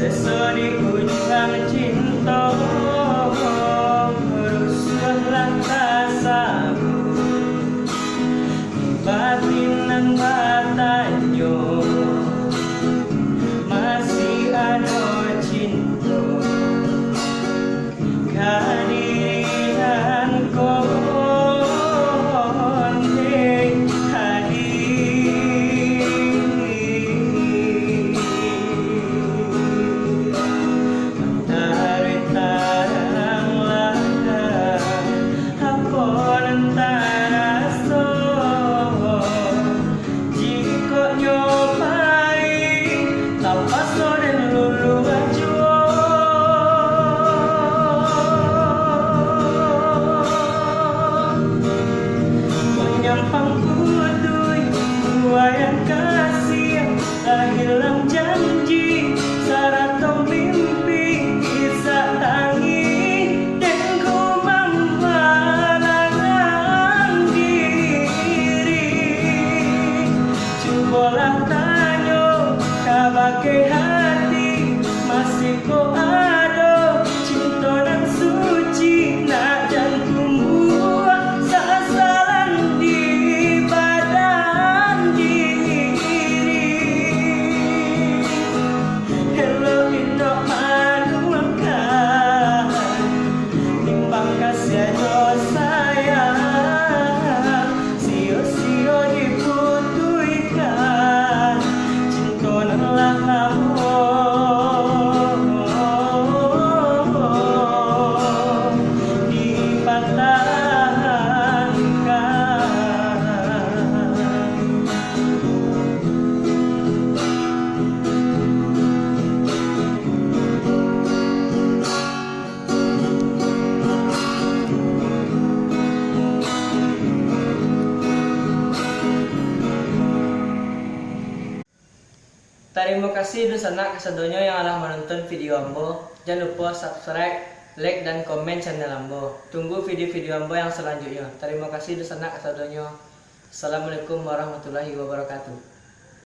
Sesoni ujung cinta rusuhlah rasaku batinan batanyo masih ada cinta kehadiran kau yang kasih tak hilang janji sarato mimpi bisa tangi dan ku membalangan diri cobalah tanya kabagai hati masih kau ada cinta dan suci nak jantung buah sasaran di Terima kasih dulu sanak kesedonya yang telah menonton video Ambo. Jangan lupa subscribe, like, dan komen channel Ambo. Tunggu video-video Ambo yang selanjutnya. Terima kasih dulu sanak kesedonya. Assalamualaikum warahmatullahi wabarakatuh.